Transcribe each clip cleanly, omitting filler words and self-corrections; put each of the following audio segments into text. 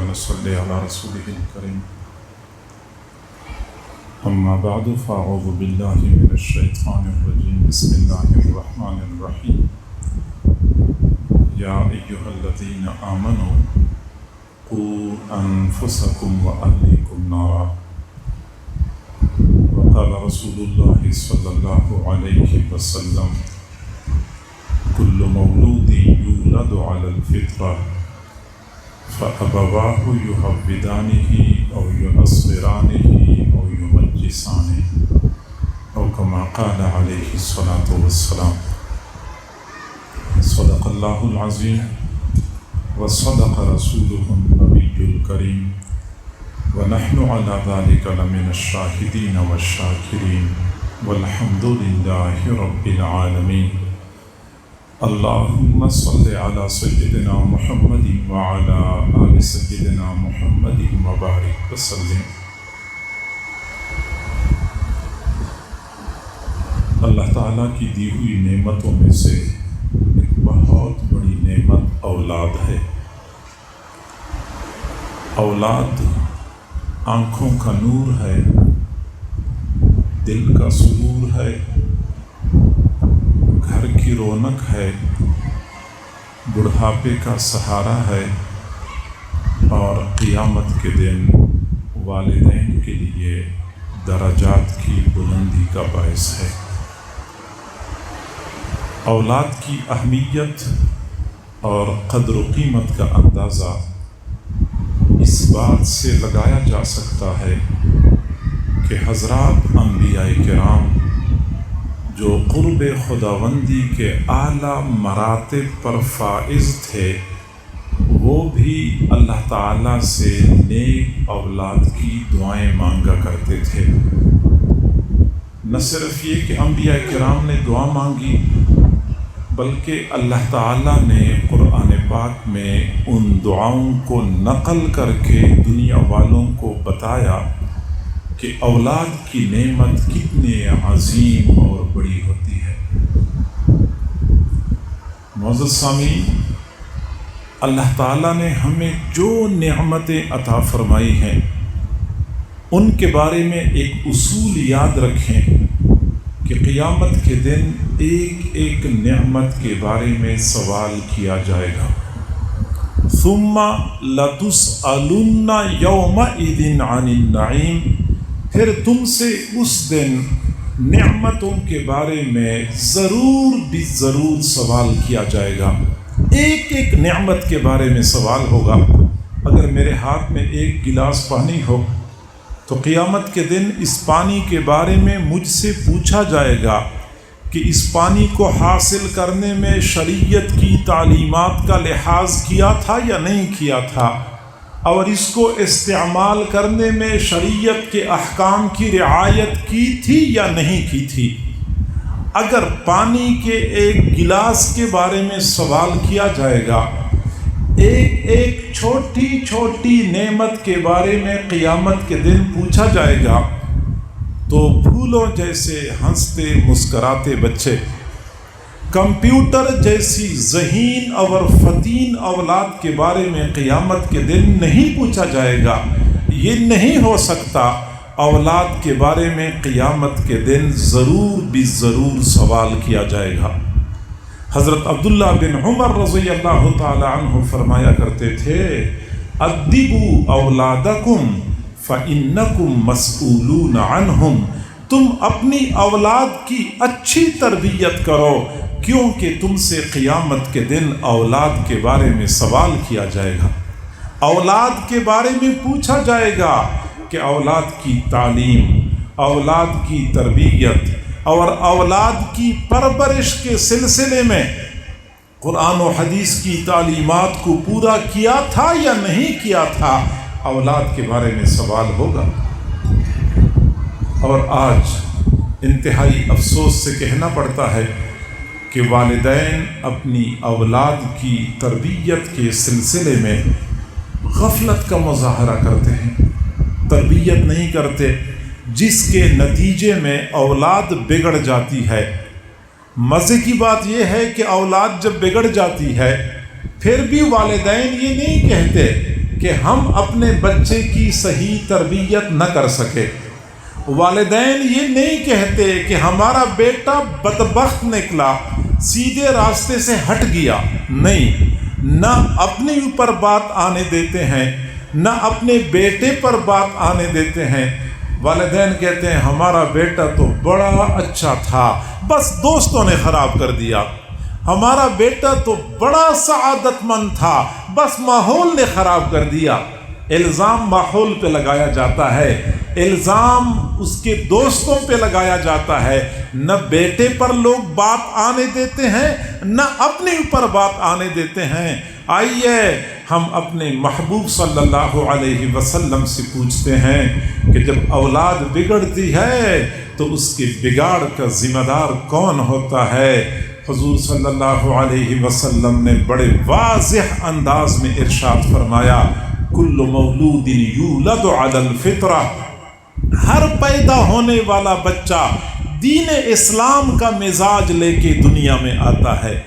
ونصلي على رسوله الكريم. أما بعد فأعوذ بالله من الشيطان الرجيم. بسم الله الرحمن الرحيم. يا أيها الذين آمنوا قوا أنفسكم وأهليكم نارا. وقال رسول الله صلى الله عليه وسلم: كل مولود يولد على الفطرة فأبواه يهودانه أو ينصرانه أو يمجسانه، أو كما قال عليه الصلاة والسلام. صدق الله العظيم وصدق رسوله النبي الكريم، ونحن على ذلك لمن الشاهدين والشاكرين، والحمد لله رب العالمين. اللهم صل على سيدنا محمد وعلى آل سيدنا محمد وبارك وسلم. اللہ تعالیٰ کی دی ہوئی نعمتوں میں سے ایک بہت بڑی نعمت اولاد ہے. اولاد آنکھوں کا نور ہے، دل کا سرور ہے، گھر کی رونق ہے، بڑھاپے کا سہارا ہے، اور قیامت کے دن والدین کے لیے درجات کی بلندی کا باعث ہے. اولاد کی اہمیت اور قدر و قیمت کا اندازہ اس بات سے لگایا جا سکتا ہے کہ حضرات انبیاء کرام جو قرب خداوندی کے اعلیٰ مراتب پر فائز تھے، وہ بھی اللہ تعالیٰ سے نیک اولاد کی دعائیں مانگا کرتے تھے. نہ صرف یہ کہ انبیاء کرام نے دعا مانگی، بلکہ اللہ تعالیٰ نے قرآن پاک میں ان دعاؤں کو نقل کر کے دنیا والوں کو بتایا کہ اولاد کی نعمت کتنے عظیم اور بڑی ہوتی ہے. معزز سامعین، اللہ تعالیٰ نے ہمیں جو نعمتیں عطا فرمائی ہیں ان کے بارے میں ایک اصول یاد رکھیں کہ قیامت کے دن ایک ایک نعمت کے بارے میں سوال کیا جائے گا. ثم لتسألن یومئذ عن النعیم، پھر تم سے اس دن نعمتوں کے بارے میں ضرور بھی ضرور سوال کیا جائے گا. ایک ایک نعمت کے بارے میں سوال ہوگا. اگر میرے ہاتھ میں ایک گلاس پانی ہو تو قیامت کے دن اس پانی کے بارے میں مجھ سے پوچھا جائے گا کہ اس پانی کو حاصل کرنے میں شریعت کی تعلیمات کا لحاظ کیا تھا یا نہیں کیا تھا، اور اس کو استعمال کرنے میں شریعت کے احکام کی رعایت کی تھی یا نہیں کی تھی. اگر پانی کے ایک گلاس کے بارے میں سوال کیا جائے گا، ایک ایک چھوٹی چھوٹی نعمت کے بارے میں قیامت کے دن پوچھا جائے گا، تو پھولوں جیسے ہنستے مسکراتے بچے، کمپیوٹر جیسی ذہین اور فتین اولاد کے بارے میں قیامت کے دن نہیں پوچھا جائے گا. یہ نہیں ہو سکتا. اولاد کے بارے میں قیامت کے دن ضرور بھی ضرور سوال کیا جائے گا. حضرت عبداللہ بن عمر رضی اللہ تعالی عنہ فرمایا کرتے تھے: ادبوا اولادکم فانکم مسئولون عنہم، تم اپنی اولاد کی اچھی تربیت کرو کیونکہ تم سے قیامت کے دن اولاد کے بارے میں سوال کیا جائے گا. اولاد کے بارے میں پوچھا جائے گا کہ اولاد کی تعلیم، اولاد کی تربیت اور اولاد کی پرورش کے سلسلے میں قرآن و حدیث کی تعلیمات کو پورا کیا تھا یا نہیں کیا تھا. اولاد کے بارے میں سوال ہوگا. اور آج انتہائی افسوس سے کہنا پڑتا ہے کہ والدین اپنی اولاد کی تربیت کے سلسلے میں غفلت کا مظاہرہ کرتے ہیں، تربیت نہیں کرتے، جس کے نتیجے میں اولاد بگڑ جاتی ہے. مزے کی بات یہ ہے کہ اولاد جب بگڑ جاتی ہے پھر بھی والدین یہ نہیں کہتے کہ ہم اپنے بچے کی صحیح تربیت نہ کر سکے۔ والدین یہ نہیں کہتے کہ ہمارا بیٹا بدبخت نکلا، سیدھے راستے سے ہٹ گیا، نہیں، نہ اپنے اوپر بات آنے دیتے ہیں، نہ اپنے بیٹے پر بات آنے دیتے ہیں۔ والدین کہتے ہیں ہمارا بیٹا تو بڑا اچھا تھا، بس دوستوں نے خراب کر دیا۔ ہمارا بیٹا تو بڑا سعادت مند تھا، بس ماحول نے خراب کر دیا۔ الزام ماحول پہ لگایا جاتا ہے، الزام اس کے دوستوں پہ لگایا جاتا ہے، نہ بیٹے پر لوگ بات آنے دیتے ہیں، نہ اپنے اوپر بات آنے دیتے ہیں۔ آئیے ہم اپنے محبوب صلی اللہ علیہ وسلم سے پوچھتے ہیں کہ جب اولاد بگڑتی ہے تو اس کے بگاڑ کا ذمہ دار کون ہوتا ہے؟ حضور صلی اللہ علیہ وسلم نے بڑے واضح انداز میں ارشاد فرمایا، کل مولود یولد علی الفطرہ، ہر پیدا ہونے والا بچہ دین اسلام کا مزاج لے کے دنیا میں آتا ہے۔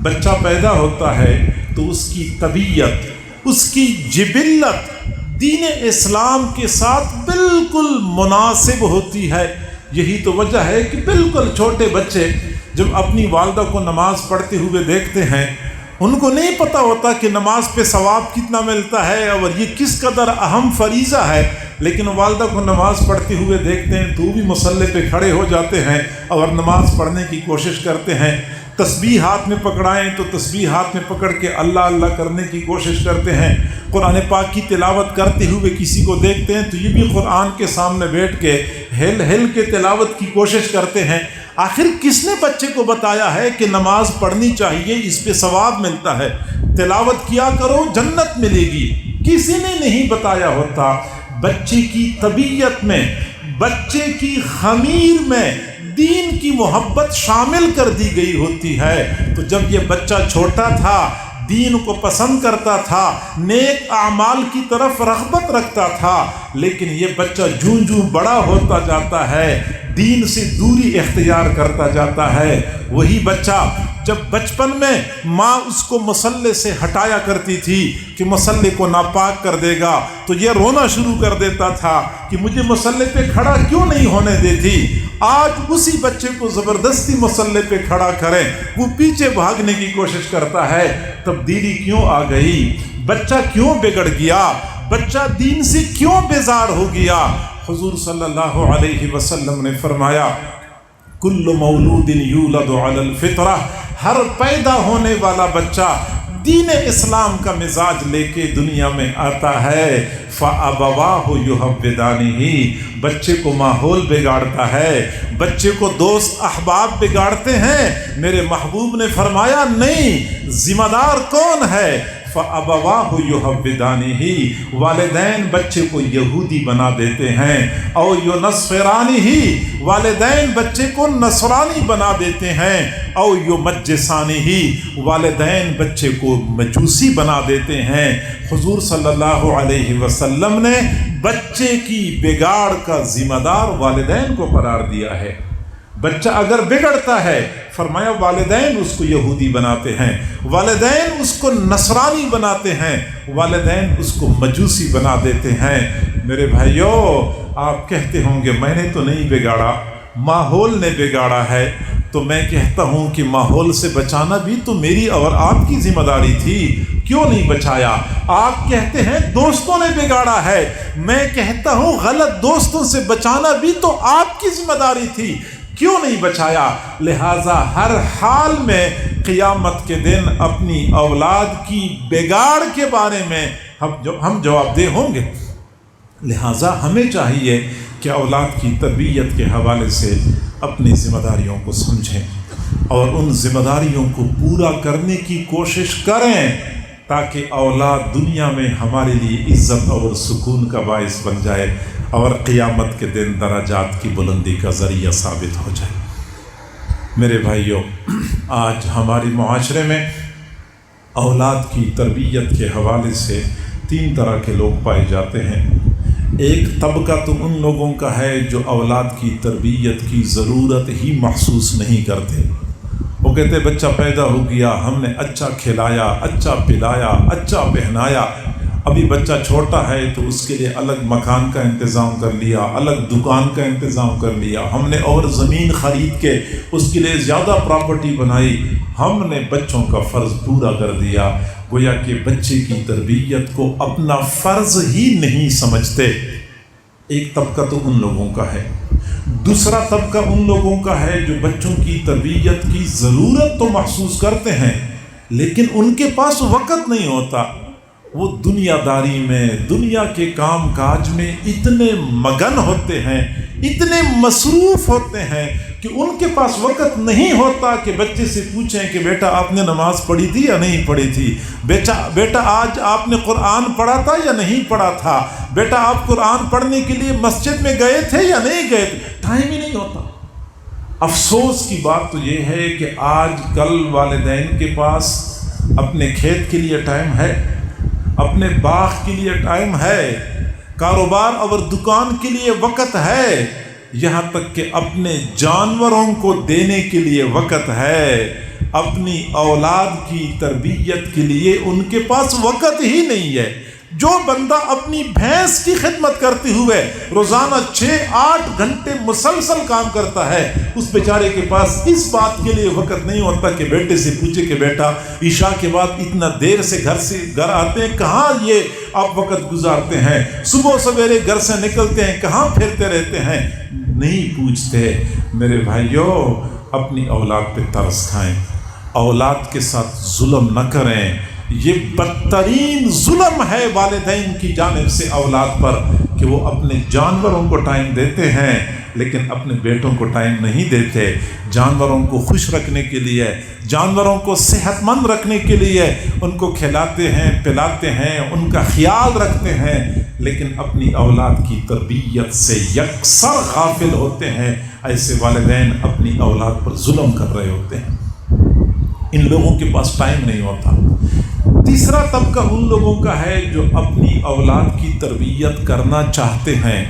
بچہ پیدا ہوتا ہے تو اس کی طبیعت، اس کی جبلت دین اسلام کے ساتھ بالکل مناسب ہوتی ہے۔ یہی تو وجہ ہے کہ بالکل چھوٹے بچے جب اپنی والدہ کو نماز پڑھتے ہوئے دیکھتے ہیں، ان کو نہیں پتہ ہوتا کہ نماز پہ ثواب کتنا ملتا ہے اور یہ کس قدر اہم فریضہ ہے، لیکن والدہ کو نماز پڑھتے ہوئے دیکھتے ہیں تو بھی مصلی پہ کھڑے ہو جاتے ہیں اور نماز پڑھنے کی کوشش کرتے ہیں۔ تسبیح ہاتھ میں پکڑائیں تو تسبیح ہاتھ میں پکڑ کے اللہ اللہ کرنے کی کوشش کرتے ہیں۔ قرآن پاک کی تلاوت کرتے ہوئے کسی کو دیکھتے ہیں تو یہ بھی قرآن کے سامنے بیٹھ کے ہل ہل کے تلاوت کی کوشش کرتے ہیں۔ آخر کس نے بچے کو بتایا ہے کہ نماز پڑھنی چاہیے، اس پہ ثواب ملتا ہے، تلاوت کیا کرو جنت ملے گی؟ کسی نے نہیں بتایا ہوتا۔ بچے کی طبیعت میں، بچے کی خمیر میں دین کی محبت شامل کر دی گئی ہوتی ہے۔ تو جب یہ بچہ چھوٹا تھا، دین کو پسند کرتا تھا، نیک اعمال کی طرف رغبت رکھتا تھا، لیکن یہ بچہ جوں جوں بڑا ہوتا جاتا ہے، دین سے دوری اختیار کرتا جاتا ہے۔ وہی بچہ جب بچپن میں ماں اس کو مصلی سے ہٹایا کرتی تھی کہ مصلی کو ناپاک کر دے گا، تو یہ رونا شروع کر دیتا تھا کہ مجھے مصلی پہ کھڑا کیوں نہیں ہونے دیتی۔ آج اسی بچے کو زبردستی مصلی پہ کھڑا کریں، وہ پیچھے بھاگنے کی کوشش کرتا ہے۔ تبدیلی کیوں آ گئی؟ بچہ کیوں بگڑ گیا؟ بچہ دین سے کیوں بیزار ہو گیا؟ حضور صلی اللہ علیہ وسلم نے فرمایا، کل مولود یولد علی الفطرہ، ہر پیدا ہونے والا بچہ دین اسلام کا مزاج لے کے دنیا میں آتا ہے۔ فَأَبَوَاهُ يُهَوِّدَانِهِ، بچے کو ماحول بگاڑتا ہے، بچے کو دوست احباب بگاڑتے ہیں۔ میرے محبوب نے فرمایا نہیں، ذمہ دار کون ہے؟ فَأَبَوَاهُ يُهَوِّدَانِهِ، والدین بچے کو یہودی بنا دیتے ہیں، او یُنَصِّرَانِهِ، والدین بچے کو نصرانی بنا دیتے ہیں، او یُمَجِّسَانِهِ، والدین بچے کو مجوسی بنا دیتے ہیں۔ حضور صلی اللہ علیہ وسلم نے بچے کی بگاڑ کا ذمہ دار والدین کو قرار دیا ہے۔ بچہ اگر بگڑتا ہے، فرمایا والدین اس کو یہودی بناتے ہیں، والدین اس کو نصرانی بناتے ہیں، والدین اس کو مجوسی بنا دیتے ہیں۔ میرے بھائیو، آپ کہتے ہوں گے میں نے تو نہیں بگاڑا، ماحول نے بگاڑا ہے۔ تو میں کہتا ہوں کہ ماحول سے بچانا بھی تو میری اور آپ کی ذمہ داری تھی، کیوں نہیں بچایا؟ آپ کہتے ہیں دوستوں نے بگاڑا ہے، میں کہتا ہوں غلط دوستوں سے بچانا بھی تو آپ کی ذمہ داری تھی، کیوں نہیں بچایا؟ لہٰذا ہر حال میں قیامت کے دن اپنی اولاد کی بگاڑ کے بارے میں ہم جواب دہ ہوں گے۔ لہٰذا ہمیں چاہیے کہ اولاد کی تربیت کے حوالے سے اپنی ذمہ داریوں کو سمجھیں اور ان ذمہ داریوں کو پورا کرنے کی کوشش کریں، تاکہ اولاد دنیا میں ہمارے لیے عزت اور سکون کا باعث بن جائے اور قیامت کے دن درجات کی بلندی کا ذریعہ ثابت ہو جائے۔ میرے بھائیوں، آج ہمارے معاشرے میں اولاد کی تربیت کے حوالے سے 3 طرح کے لوگ پائے جاتے ہیں۔ ایک طبقہ تو ان لوگوں کا ہے جو اولاد کی تربیت کی ضرورت ہی محسوس نہیں کرتے۔ وہ کہتے بچہ پیدا ہو گیا، ہم نے اچھا کھلایا، اچھا پلایا، اچھا پہنایا، ابھی بچہ چھوٹا ہے تو اس کے لیے الگ مکان کا انتظام کر لیا، الگ دکان کا انتظام کر لیا ہم نے، اور زمین خرید کے اس کے لیے زیادہ پراپرٹی بنائی۔ ہم نے بچوں کا فرض پورا کر دیا، گویا کہ بچے کی تربیت کو اپنا فرض ہی نہیں سمجھتے۔ ایک طبقہ تو ان لوگوں کا ہے، دوسرا طبقہ ان لوگوں کا ہے جو بچوں کی تربیت کی ضرورت تو محسوس کرتے ہیں لیکن ان کے پاس وقت نہیں ہوتا۔ وہ دنیا داری میں، دنیا کے کام کاج میں اتنے مگن ہوتے ہیں، اتنے مصروف ہوتے ہیں کہ ان کے پاس وقت نہیں ہوتا کہ بچے سے پوچھیں کہ بیٹا آپ نے نماز پڑھی تھی یا نہیں پڑھی تھی، بیٹا آج آپ نے قرآن پڑھا تھا یا نہیں پڑھا تھا، بیٹا آپ قرآن پڑھنے کے لیے مسجد میں گئے تھے یا نہیں گئے تھے، ٹائم ہی نہیں ہوتا۔ افسوس کی بات تو یہ ہے کہ آج کل والدین کے پاس اپنے کھیت کے لیے ٹائم ہے، اپنے باغ کے لیے ٹائم ہے، کاروبار اور دکان کے لیے وقت ہے، یہاں تک کہ اپنے جانوروں کو دینے کے لیے وقت ہے، اپنی اولاد کی تربیت کے لیے ان کے پاس وقت ہی نہیں ہے۔ جو بندہ اپنی بھینس کی خدمت کرتے ہوئے روزانہ 6-8 گھنٹے مسلسل کام کرتا ہے، اس بیچارے کے پاس اس بات کے لیے وقت نہیں ہوتا کہ بیٹے سے پوچھے کہ بیٹا عشاء کے بعد اتنا دیر سے گھر آتے ہیں، کہاں یہ آپ وقت گزارتے ہیں، صبح سویرے گھر سے نکلتے ہیں کہاں پھرتے رہتے ہیں، نہیں پوچھتے۔ میرے بھائیوں، اپنی اولاد پہ ترس کھائیں، اولاد کے ساتھ ظلم نہ کریں۔ یہ بدترین ظلم ہے والدین کی جانب سے اولاد پر کہ وہ اپنے جانوروں کو ٹائم دیتے ہیں لیکن اپنے بیٹوں کو ٹائم نہیں دیتے۔ جانوروں کو خوش رکھنے کے لیے، جانوروں کو صحت مند رکھنے کے لیے ان کو کھلاتے ہیں، پلاتے ہیں، ان کا خیال رکھتے ہیں، لیکن اپنی اولاد کی تربیت سے یکسر غافل ہوتے ہیں۔ ایسے والدین اپنی اولاد پر ظلم کر رہے ہوتے ہیں، ان لوگوں کے پاس ٹائم نہیں ہوتا۔ تیسرا طبقہ ان لوگوں کا ہے جو اپنی اولاد کی تربیت کرنا چاہتے ہیں،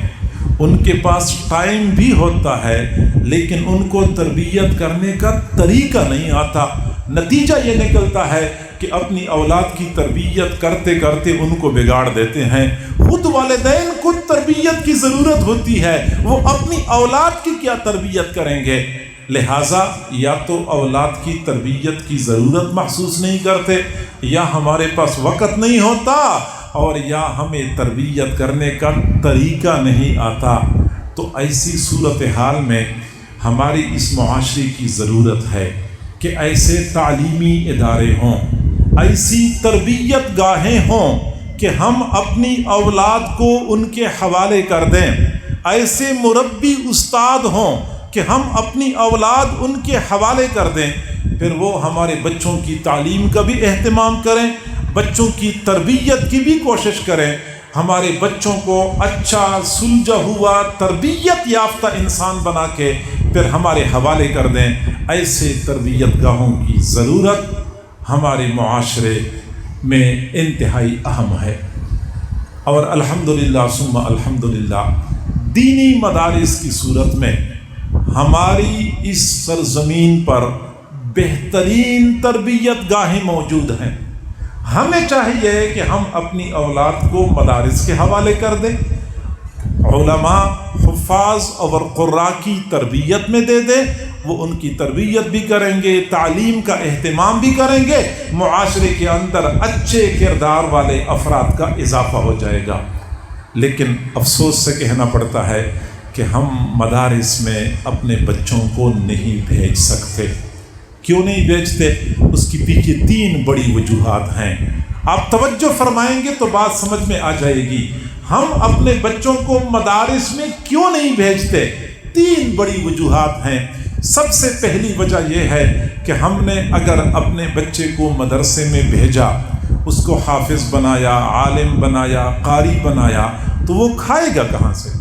ان کے پاس ٹائم بھی ہوتا ہے لیکن ان کو تربیت کرنے کا طریقہ نہیں آتا۔ نتیجہ یہ نکلتا ہے کہ اپنی اولاد کی تربیت کرتے کرتے ان کو بگاڑ دیتے ہیں۔ خود والدین کو تربیت کی ضرورت ہوتی ہے، وہ اپنی اولاد کی کیا تربیت کریں گے؟ لہٰذا یا تو اولاد کی تربیت کی ضرورت محسوس نہیں کرتے، یا ہمارے پاس وقت نہیں ہوتا، اور یا ہمیں تربیت کرنے کا طریقہ نہیں آتا۔ تو ایسی صورتحال میں ہماری اس معاشرے کی ضرورت ہے کہ ایسے تعلیمی ادارے ہوں، ایسی تربیت گاہیں ہوں کہ ہم اپنی اولاد کو ان کے حوالے کر دیں، ایسے مربی استاد ہوں کہ ہم اپنی اولاد ان کے حوالے کر دیں، پھر وہ ہمارے بچوں کی تعلیم کا بھی اہتمام کریں، بچوں کی تربیت کی بھی کوشش کریں، ہمارے بچوں کو اچھا سلجھا ہوا تربیت یافتہ انسان بنا کے پھر ہمارے حوالے کر دیں۔ ایسے تربیت گاہوں کی ضرورت ہمارے معاشرے میں انتہائی اہم ہے۔ اور الحمدللہ ثم الحمدللہ دینی مدارس کی صورت میں ہماری اس سرزمین پر بہترین تربیت گاہیں موجود ہیں۔ ہمیں چاہیے کہ ہم اپنی اولاد کو مدارس کے حوالے کر دیں، علماء، حفاظ اور قراء کی تربیت میں دے دیں، وہ ان کی تربیت بھی کریں گے، تعلیم کا اہتمام بھی کریں گے، معاشرے کے اندر اچھے کردار والے افراد کا اضافہ ہو جائے گا۔ لیکن افسوس سے کہنا پڑتا ہے کہ ہم مدارس میں اپنے بچوں کو نہیں بھیج سکتے۔ کیوں نہیں بھیجتے؟ اس کی پیچھے 3 بڑی وجوہات ہیں۔ آپ توجہ فرمائیں گے تو بات سمجھ میں آ جائے گی۔ ہم اپنے بچوں کو مدارس میں کیوں نہیں بھیجتے؟ 3 بڑی وجوہات ہیں۔ سب سے پہلی وجہ یہ ہے کہ ہم نے اگر اپنے بچے کو مدرسے میں بھیجا، اس کو حافظ بنایا، عالم بنایا، قاری بنایا، تو وہ کھائے گا کہاں سے؟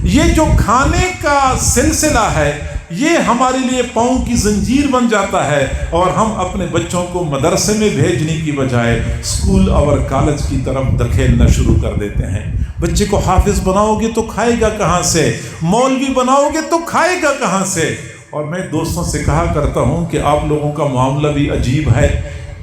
یہ جو کھانے کا سلسلہ ہے یہ ہمارے لیے پاؤں کی زنجیر بن جاتا ہے، اور ہم اپنے بچوں کو مدرسے میں بھیجنے کی بجائے اسکول اور کالج کی طرف دھکیلنا شروع کر دیتے ہیں۔ بچے کو حافظ بناؤ گے تو کھائے گا کہاں سے؟ مولوی بناؤ گے تو کھائے گا کہاں سے؟ اور میں دوستوں سے کہا کرتا ہوں کہ آپ لوگوں کا معاملہ بھی عجیب ہے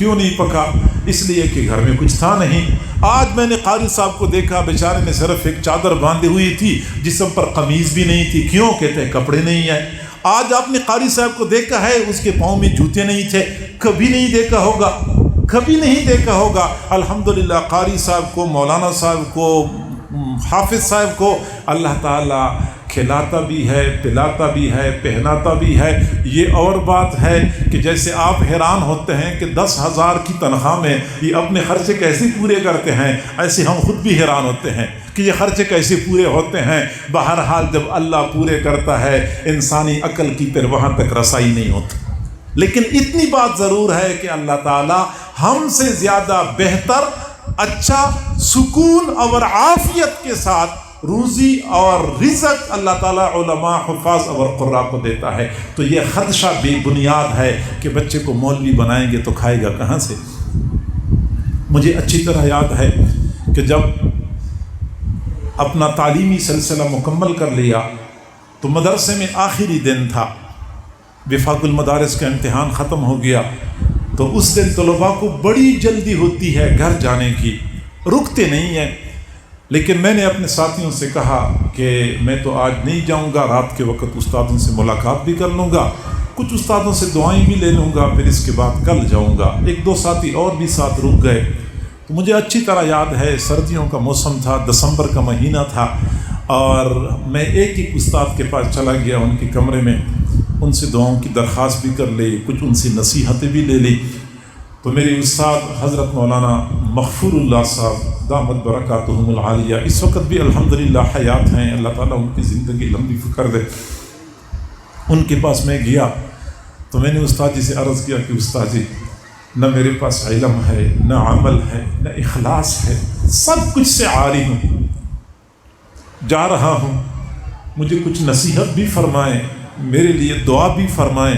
کیوں نہیں پکا؟ اس لیے کہ گھر میں کچھ تھا نہیں۔ آج میں نے قاری صاحب کو دیکھا، بیچارے نے صرف ایک چادر باندھی ہوئی تھی، جسم پر قمیض بھی نہیں تھی۔ کیوں؟ کہتے ہیں کپڑے نہیں ہیں۔ آج آپ نے قاری صاحب کو دیکھا ہے، اس کے پاؤں میں جوتے نہیں تھے، کبھی نہیں دیکھا ہوگا، کبھی نہیں دیکھا ہوگا۔ الحمدللہ قاری صاحب کو، مولانا صاحب کو، حافظ صاحب کو اللہ تعالیٰ کھلاتا بھی ہے، پلاتا بھی ہے، پہناتا بھی ہے۔ یہ اور بات ہے کہ جیسے آپ حیران ہوتے ہیں کہ 10,000 کی تنخواہ میں یہ اپنے خرچے کیسے پورے کرتے ہیں، ایسے ہم خود بھی حیران ہوتے ہیں کہ یہ خرچے کیسے پورے ہوتے ہیں۔ بہرحال جب اللہ پورے کرتا ہے، انسانی عقل کی پھر وہاں تک رسائی نہیں ہوتی۔ لیکن اتنی بات ضرور ہے کہ اللہ تعالیٰ ہم سے زیادہ بہتر، اچھا، سکون اور عافیت کے ساتھ روزی اور رزق اللہ تعالیٰ علماء، حفاظ اور قراء کو دیتا ہے۔ تو یہ خدشہ بے بنیاد ہے کہ بچے کو مولوی بنائیں گے تو کھائے گا کہاں سے۔ مجھے اچھی طرح یاد ہے کہ جب اپنا تعلیمی سلسلہ مکمل کر لیا تو مدرسے میں آخری دن تھا، وفاق المدارس کا امتحان ختم ہو گیا، تو اس دن طلباء کو بڑی جلدی ہوتی ہے گھر جانے کی، رکتے نہیں ہیں۔ لیکن میں نے اپنے ساتھیوں سے کہا کہ میں تو آج نہیں جاؤں گا، رات کے وقت استادوں سے ملاقات بھی کر لوں گا، کچھ استادوں سے دعائیں بھی لے لوں گا، پھر اس کے بعد کل جاؤں گا۔ ایک دو ساتھی اور بھی ساتھ رک گئے۔ تو مجھے اچھی طرح یاد ہے سردیوں کا موسم تھا، دسمبر کا مہینہ تھا، اور میں ایک ایک استاد کے پاس چلا گیا، ان کے کمرے میں، ان سے دعاؤں کی درخواست بھی کر لی، کچھ ان سے نصیحتیں بھی لے لی۔ تو میرے استاد حضرت مولانا مغفور اللہ صاحب دامت برکاتہم العالیہ اس وقت بھی الحمدللہ حیات ہیں، اللہ تعالیٰ ان کی زندگی لمبی کر دے۔ ان کے پاس میں گیا تو میں نے استاد جی سے عرض کیا کہ استاد جی، نہ میرے پاس علم ہے، نہ عمل ہے، نہ اخلاص ہے، سب کچھ سے عاری ہوں، جا رہا ہوں، مجھے کچھ نصیحت بھی فرمائیں، میرے لیے دعا بھی فرمائیں۔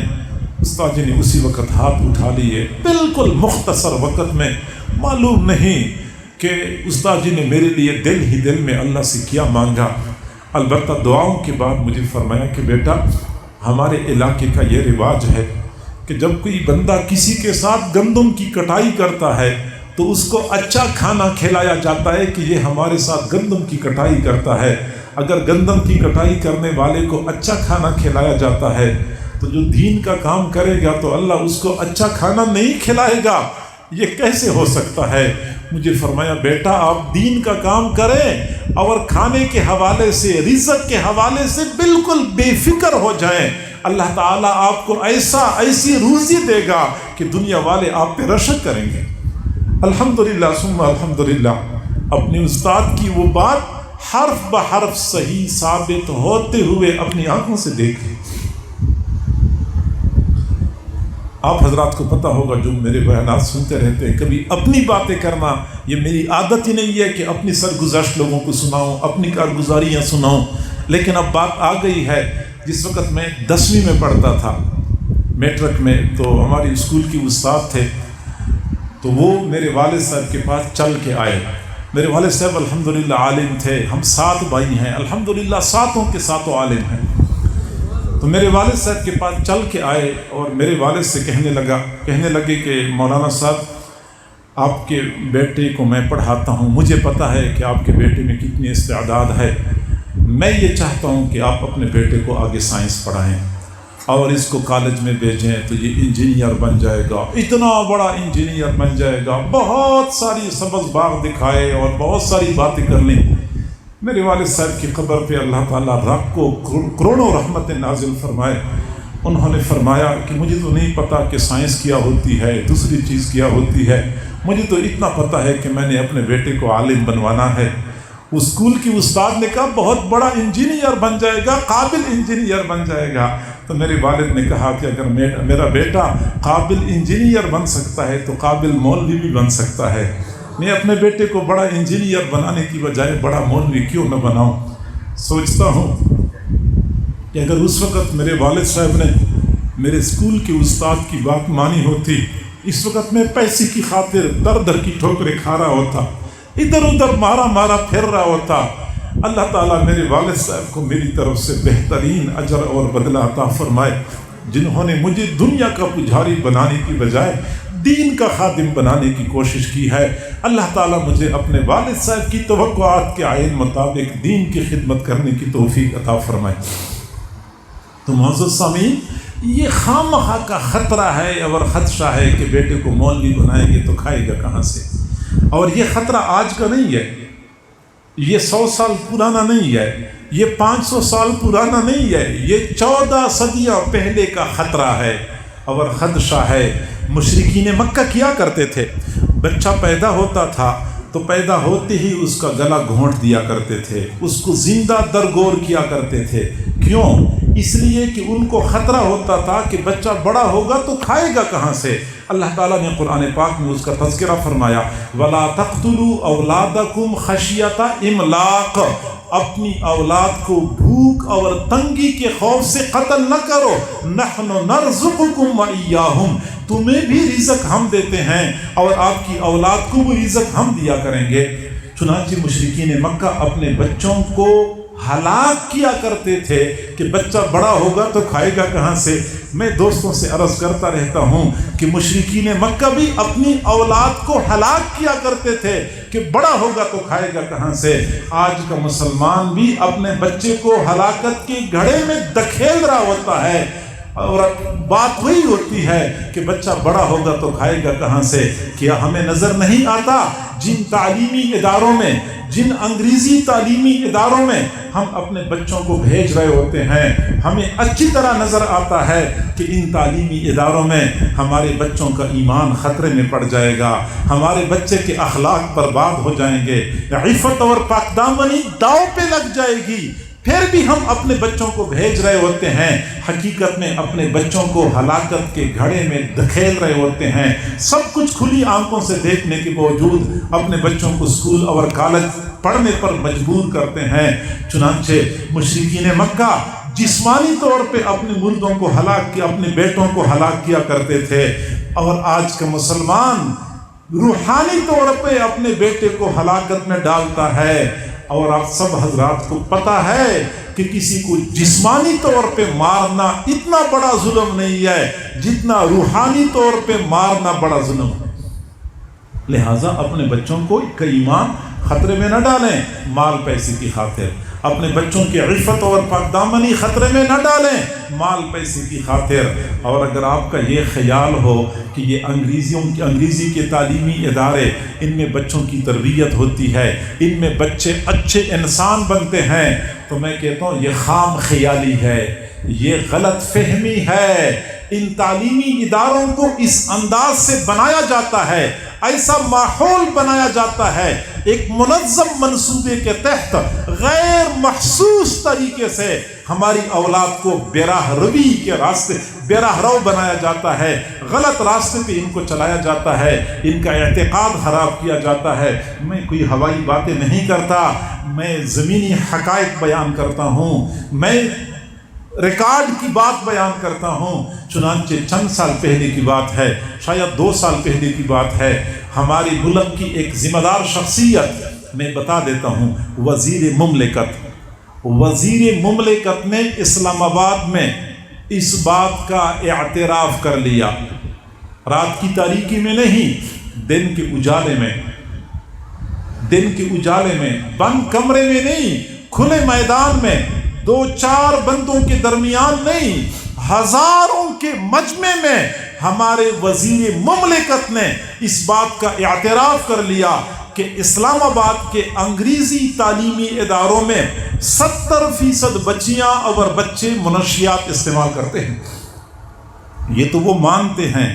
استاد جی نے اسی وقت ہاتھ اٹھا لیے، بالکل مختصر وقت میں، معلوم نہیں کہ استاد جی نے میرے لیے دل ہی دل میں اللہ سے کیا مانگا۔ البتہ دعاؤں کے بعد مجھے فرمایا کہ بیٹا، ہمارے علاقے کا یہ رواج ہے کہ جب کوئی بندہ کسی کے ساتھ گندم کی کٹائی کرتا ہے تو اس کو اچھا کھانا کھلایا جاتا ہے کہ یہ ہمارے ساتھ گندم کی کٹائی کرتا ہے۔ اگر گندم کی کٹائی کرنے والے کو اچھا کھانا کھلایا جاتا ہے تو جو دین کا کام کرے گا تو اللہ اس کو اچھا کھانا نہیں کھلائے گا، یہ کیسے ہو سکتا ہے؟ مجھے فرمایا بیٹا آپ دین کا کام کریں اور کھانے کے حوالے سے، رزق کے حوالے سے بالکل بے فکر ہو جائیں، اللہ تعالیٰ آپ کو ایسی روزی دے گا کہ دنیا والے آپ پہ رشک کریں گے۔ الحمدللہ ثم الحمدللہ، اپنے استاد کی وہ بات حرف بحرف صحیح ثابت ہوتے ہوئے اپنی آنکھوں سے دیکھ لی۔ آپ حضرات کو پتہ ہوگا جو میرے بیانات سنتے رہتے ہیں، کبھی اپنی باتیں کرنا یہ میری عادت ہی نہیں ہے کہ اپنی سرگزشت لوگوں کو سناؤں، اپنی کارگزاریاں سناؤں، لیکن اب بات آ گئی ہے۔ جس وقت میں 10ویں میں پڑھتا تھا، میٹرک میں، تو ہماری اسکول کی استاد تھے، تو وہ میرے والد صاحب کے پاس چل کے آئے۔ میرے والد صاحب الحمدللہ عالم تھے، ہم 7 بھائی ہیں، الحمدللہ 7 کے 7 عالم ہیں۔ تو میرے والد صاحب کے پاس چل کے آئے اور میرے والد سے کہنے لگے کہ مولانا صاحب، آپ کے بیٹے کو میں پڑھاتا ہوں، مجھے پتہ ہے کہ آپ کے بیٹے میں کتنی استعداد ہے، میں یہ چاہتا ہوں کہ آپ اپنے بیٹے کو آگے سائنس پڑھائیں اور اس کو کالج میں بھیجیں تو یہ انجینئر بن جائے گا، اتنا بڑا انجینئر بن جائے گا، بہت ساری سبز باغ دکھائے اور بہت ساری باتیں کر لیں۔ میرے والد صاحب کی قبر پہ اللہ تعالیٰ رب کو کروڑوں رحمت نازل فرمائے۔ انہوں نے فرمایا کہ مجھے تو نہیں پتا کہ سائنس کیا ہوتی ہے، دوسری چیز کیا ہوتی ہے، مجھے تو اتنا پتہ ہے کہ میں نے اپنے بیٹے کو عالم بنوانا ہے۔ اسکول کی استاد نے کہا بہت بڑا انجینئر بن جائے گا، قابل انجینئر بن جائے گا۔ تو میرے والد نے کہا کہ اگر میرا بیٹا قابل انجینئر بن سکتا ہے تو قابل مولوی بھی بن سکتا ہے، میں اپنے بیٹے کو بڑا انجینئر بنانے کی بجائے بڑا مولوی کیوں نہ بناؤں۔ سوچتا ہوں کہ اگر اس وقت میرے والد صاحب نے میرے اسکول کے استاد کی بات مانی ہوتی، اس وقت میں پیسے کی خاطر در کی ٹھوکریں کھا رہا ہوتا، ادھر ادھر مارا پھر رہا ہوتا۔ اللہ تعالیٰ میرے والد صاحب کو میری طرف سے بہترین اجر اور بدلہ عطا فرمائے، جنہوں نے مجھے دنیا کا پجاری بنانے کی بجائے دین کا خادم بنانے کی کوشش کی ہے۔ اللہ تعالیٰ مجھے اپنے والد صاحب کی توقعات کے عین مطابق دین کی خدمت کرنے کی توفیق عطا فرمائے۔ تو معزز سامعین، یہ خامخواہ کا خطرہ ہے اور خدشہ ہے کہ بیٹے کو مولوی بنائیں گے تو کھائے گا کہاں سے۔ اور یہ خطرہ آج کا نہیں ہے، یہ 100 سال پرانا نہیں ہے، یہ 500 سال پرانا نہیں ہے، یہ 14 صدیاں پہلے کا خطرہ ہے اور خدشہ ہے۔ مشرکین مکہ کیا کرتے تھے، بچہ پیدا ہوتا تھا تو پیدا ہوتے ہی اس کا گلا گھونٹ دیا کرتے تھے، اس کو زندہ درگور کیا کرتے تھے۔ کیوں؟ اس لیے کہ ان کو خطرہ ہوتا تھا کہ بچہ بڑا ہوگا تو کھائے گا کہاں سے۔ اللہ تعالیٰ نے قرآن پاک میں اس کا تذکرہ فرمایا، وَلَا تَقْتُلُوا أَوْلَادَكُمْ خَشْيَةَ إِمْلَاقٍ، اپنی اولاد کو بھوک اور تنگی کے خوف سے قتل نہ کرو، نحن نرزقکم وإیاہم، تمہیں بھی رزق ہم دیتے ہیں اور آپ کی اولاد کو بھی رزق ہم دیا کریں گے۔ چنانچہ مشرکین مکہ اپنے بچوں کو ہلاک کیا کرتے تھے کہ بچہ بڑا ہوگا تو کھائے گا کہاں سے۔ میں دوستوں سے عرض کرتا رہتا ہوں کہ مشرکین مکہ بھی اپنی اولاد کو ہلاک کیا کرتے تھے کہ بڑا ہوگا تو کھائے گا کہاں سے۔ آج کا مسلمان بھی اپنے بچے کو ہلاکت کے گھڑے میں دھکیل رہا ہوتا ہے اور بات وہی ہوتی ہے کہ بچہ بڑا ہوگا تو کھائے گا کہاں سے۔ کیا ہمیں نظر نہیں آتا جن تعلیمی اداروں میں، جن انگریزی تعلیمی اداروں میں ہم اپنے بچوں کو بھیج رہے ہوتے ہیں، ہمیں اچھی طرح نظر آتا ہے کہ ان تعلیمی اداروں میں ہمارے بچوں کا ایمان خطرے میں پڑ جائے گا، ہمارے بچے کے اخلاق برباد ہو جائیں گے، عفت اور پاک دامنی داؤ پہ لگ جائے گی۔ پھر بھی ہم اپنے بچوں کو بھیج رہے ہوتے ہیں، حقیقت میں اپنے بچوں کو ہلاکت کے گھڑے میں دھکیل رہے ہوتے ہیں۔ سب کچھ کھلی آنکھوں سے دیکھنے کے باوجود اپنے بچوں کو اسکول اور کالج پڑھنے پر مجبور کرتے ہیں۔ چنانچہ مشرکین مکہ جسمانی طور پہ اپنے مردوں کو ہلاک کیا، اپنے بیٹوں کو ہلاک کیا کرتے تھے، اور آج کا مسلمان روحانی طور پہ اپنے بیٹے کو ہلاکت میں ڈالتا ہے۔ اور آپ سب حضرات کو پتہ ہے کہ کسی کو جسمانی طور پہ مارنا اتنا بڑا ظلم نہیں ہے جتنا روحانی طور پہ مارنا بڑا ظلم ہے۔ لہٰذا اپنے بچوں کو ایمان خطرے میں نہ ڈالیں مال پیسے کی خاطر، اپنے بچوں کی عفت اور پاک دامنی خطرے میں نہ ڈالیں مال پیسے کی خاطر۔ اور اگر آپ کا یہ خیال ہو کہ یہ انگریزی کے تعلیمی ادارے، ان میں بچوں کی تربیت ہوتی ہے، ان میں بچے اچھے انسان بنتے ہیں، تو میں کہتا ہوں یہ خام خیالی ہے، یہ غلط فہمی ہے۔ ان تعلیمی اداروں کو اس انداز سے بنایا جاتا ہے، ایسا ماحول بنایا جاتا ہے، ایک منظم منصوبے کے تحت غیر محسوس طریقے سے ہماری اولاد کو براہ روی کے راستے، براہ رو بنایا جاتا ہے، غلط راستے پہ ان کو چلایا جاتا ہے، ان کا اعتقاد خراب کیا جاتا ہے۔ میں کوئی ہوائی باتیں نہیں کرتا، میں زمینی حقائق بیان کرتا ہوں، میں ریکارڈ کی بات بیان کرتا ہوں۔ چنانچہ چند سال پہلے کی بات ہے، شاید 2 سال پہلے کی بات ہے، ہماری ملک کی ایک ذمہ دار شخصیت، میں بتا دیتا ہوں، وزیر مملکت نے اسلام آباد میں اس بات کا اعتراف کر لیا، رات کی تاریکی میں نہیں، دن کے اجالے میں، بند کمرے میں نہیں، کھلے میدان میں، 2-4 بندوں کے درمیان نہیں، ہزاروں کے مجمع میں ہمارے وزیر مملکت نے اس بات کا اعتراف کر لیا کہ اسلام آباد کے انگریزی تعلیمی اداروں میں 70% بچیاں اور بچے منشیات استعمال کرتے ہیں۔ یہ تو وہ مانتے ہیں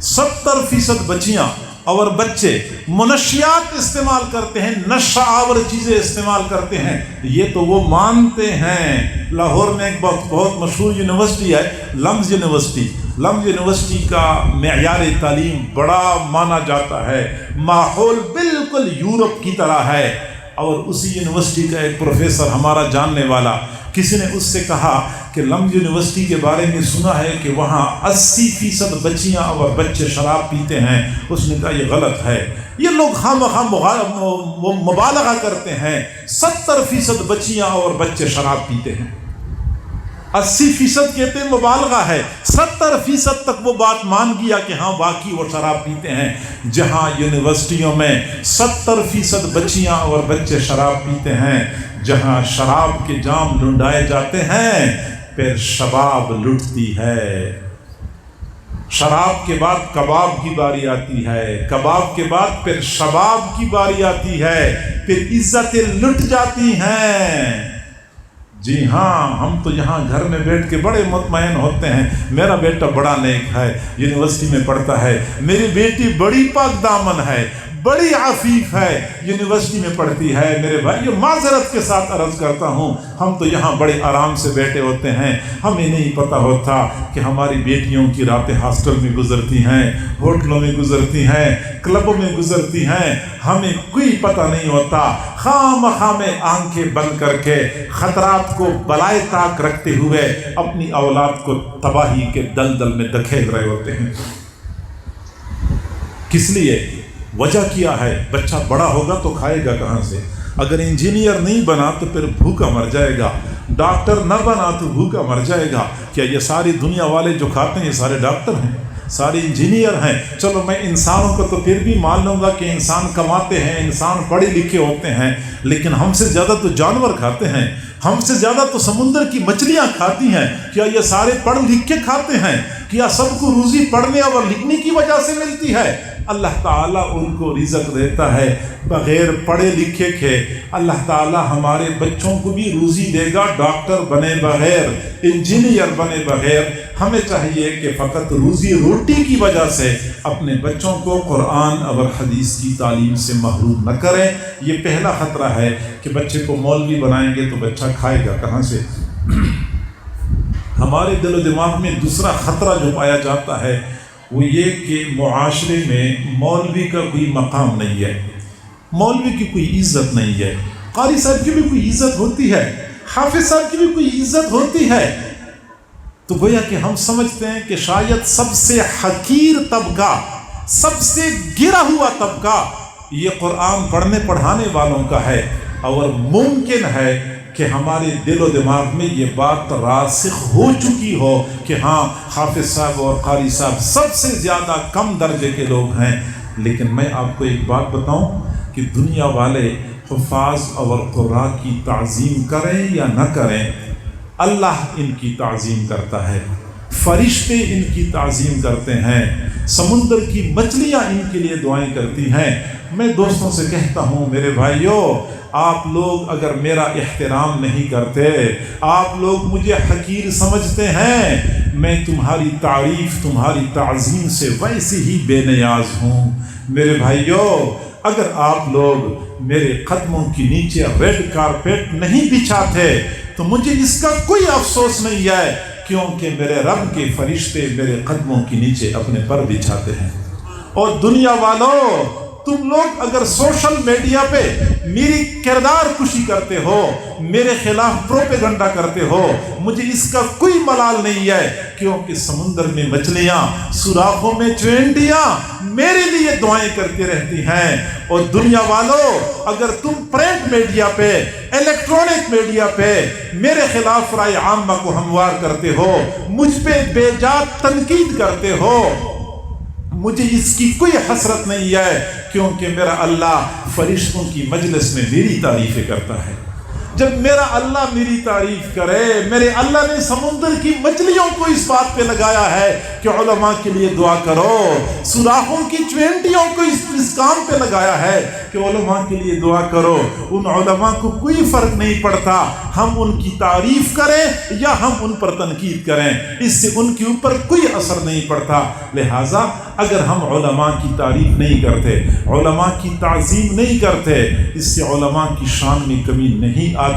70% بچیاں اور بچے منشیات استعمال کرتے ہیں، نشہ آور چیزیں استعمال کرتے ہیں، یہ تو وہ مانتے ہیں۔ لاہور میں ایک بہت مشہور یونیورسٹی ہے، لمز یونیورسٹی کا معیار تعلیم بڑا مانا جاتا ہے، ماحول بالکل یورپ کی طرح ہے۔ اور اسی یونیورسٹی کا ایک پروفیسر ہمارا جاننے والا، کسی نے اس سے کہا کہ لمز یونیورسٹی کے بارے میں سنا ہے کہ وہاں 80% بچیاں اور بچے شراب پیتے ہیں۔ اس نے کہا یہ غلط ہے، یہ لوگ خواہ مبالغہ کرتے ہیں، 70% بچیاں اور بچے شراب پیتے ہیں۔ 80% کہتے ہیں مبالغہ ہے، 70% تک وہ بات مان گیا کہ ہاں واقعی وہ شراب پیتے ہیں۔ جہاں یونیورسٹیوں میں 70% بچیاں اور بچے شراب پیتے ہیں، جہاں شراب کے جام لنڈائے جاتے ہیں، پھر شباب لٹتی ہے۔ شراب کے بعد کباب کی باری آتی ہے، کباب کے بعد پھر شباب کی باری آتی ہے، پھر عزتیں لٹ جاتی ہیں۔ جی ہاں، ہم تو یہاں گھر میں بیٹھ کے بڑے مطمئن ہوتے ہیں، میرا بیٹا بڑا نیک ہے، یونیورسٹی میں پڑھتا ہے، میری بیٹی بڑی پاک دامن ہے، بڑی عفیف ہے، یونیورسٹی میں پڑھتی ہے۔ میرے بھائیو، معذرت کے ساتھ عرض کرتا ہوں، ہم تو یہاں بڑے آرام سے بیٹھے ہوتے ہیں، ہمیں نہیں پتہ ہوتا کہ ہماری بیٹیوں کی راتیں ہاسٹل میں گزرتی ہیں، ہوٹلوں میں گزرتی ہیں، کلبوں میں گزرتی ہیں، ہمیں کوئی پتہ نہیں ہوتا۔ خام میں آنکھیں بند کر کے خطرات کو بالائے طاق رکھتے ہوئے اپنی اولاد کو تباہی کے دلدل میں دھکیل رہے ہوتے ہیں۔ کس لیے؟ وجہ کیا ہے؟ بچہ بڑا ہوگا تو کھائے گا کہاں سے؟ اگر انجینئر نہیں بنا تو پھر بھوکا مر جائے گا، ڈاکٹر نہ بنا تو بھوکا مر جائے گا۔ کیا یہ ساری دنیا والے جو کھاتے ہیں یہ سارے ڈاکٹر ہیں، سارے انجینئر ہیں؟ چلو میں انسانوں کو تو پھر بھی مان لوں گا کہ انسان کماتے ہیں، انسان پڑھے لکھے ہوتے ہیں، لیکن ہم سے زیادہ تو جانور کھاتے ہیں، ہم سے زیادہ تو سمندر کی مچھلیاں کھاتی ہیں۔ کیا یہ سارے پڑھ لکھ کے کھاتے ہیں؟ کیا سب کو روزی پڑھنے اور لکھنے کی وجہ سے ملتی ہے؟ اللہ تعالیٰ ان کو رزق دیتا ہے بغیر پڑھے لکھے کے۔ اللہ تعالیٰ ہمارے بچوں کو بھی روزی دے گا ڈاکٹر بنے بغیر، انجینئر بنے بغیر۔ ہمیں چاہیے کہ فقط روزی روٹی کی وجہ سے اپنے بچوں کو قرآن اور حدیث کی تعلیم سے محروم نہ کریں۔ یہ پہلا خطرہ ہے کہ بچے کو مولوی بنائیں گے تو بچہ کھائے گا کہاں سے۔ ہمارے دل و دماغ میں دوسرا خطرہ جو پایا جاتا ہے وہ یہ کہ معاشرے میں مولوی کا کوئی مقام نہیں ہے، مولوی کی کوئی عزت نہیں ہے۔ قاری صاحب کی بھی کوئی عزت ہوتی ہے، حافظ صاحب کی بھی کوئی عزت ہوتی ہے۔ تو گویا کہ ہم سمجھتے ہیں کہ شاید سب سے حقیر طبقہ، سب سے گرا ہوا طبقہ یہ قرآن پڑھنے پڑھانے والوں کا ہے، اور ممکن ہے کہ ہمارے دل و دماغ میں یہ بات راسخ ہو چکی ہو کہ ہاں حافظ صاحب اور قاری صاحب سب سے زیادہ کم درجے کے لوگ ہیں۔ لیکن میں آپ کو ایک بات بتاؤں کہ دنیا والے حفاظ اور قراء کی تعظیم کریں یا نہ کریں، اللہ ان کی تعظیم کرتا ہے، فرشتے ان کی تعظیم کرتے ہیں، سمندر کی مچھلیاں ان کے لیے دعائیں کرتی ہیں۔ میں دوستوں سے کہتا ہوں، میرے بھائیوں، آپ لوگ اگر میرا احترام نہیں کرتے، آپ لوگ مجھے حقیر سمجھتے ہیں، میں تمہاری تعریف، تمہاری تعظیم سے ویسے ہی بے نیاز ہوں۔ میرے بھائیوں، اگر آپ لوگ میرے قدموں کے نیچے ریڈ کارپیٹ نہیں بچھاتے تو مجھے اس کا کوئی افسوس نہیں ہے، کیونکہ میرے رب کے فرشتے میرے قدموں کے نیچے اپنے پر بچھاتے ہیں۔ اور دنیا والوں، تم لوگ اگر سوشل میڈیا پہ میری کردار کشی کرتے ہو، میرے خلاف پروپیگنڈا کرتے ہو، مجھے اس کا کوئی ملال نہیں ہے، کیونکہ سمندر میں مچھلیاں، سوراخوں میں چونٹیاں میرے لیے دعائیں کرتی رہتی ہیں۔ اور دنیا والوں، اگر تم پرنٹ میڈیا پہ، الیکٹرونک میڈیا پہ میرے خلاف رائے عامہ کو ہموار کرتے ہو، مجھ پہ بے جا تنقید کرتے ہو، مجھے اس کی کوئی حسرت نہیں ہے، کیونکہ میرا اللہ فرشتوں کی مجلس میں میری تعریفیں کرتا ہے۔ جب میرا اللہ میری تعریف کرے، میرے اللہ نے سمندر کی مچھلیوں کو اس بات پہ لگایا ہے کہ علماء کے لیے دعا کرو، سوراخوں کی چونٹیوں کو اس کام پہ لگایا ہے کہ علماء کے لیے دعا کرو، ان علماء کو کوئی فرق نہیں پڑتا ہم ان کی تعریف کریں یا ہم ان پر تنقید کریں، اس سے ان کے اوپر کوئی اثر نہیں پڑتا۔ لہٰذا اگر ہم علماء کی تعریف نہیں کرتے، علماء کی تعظیم نہیں کرتے، اس سے علماء کی شان میں کمی نہیں آتی۔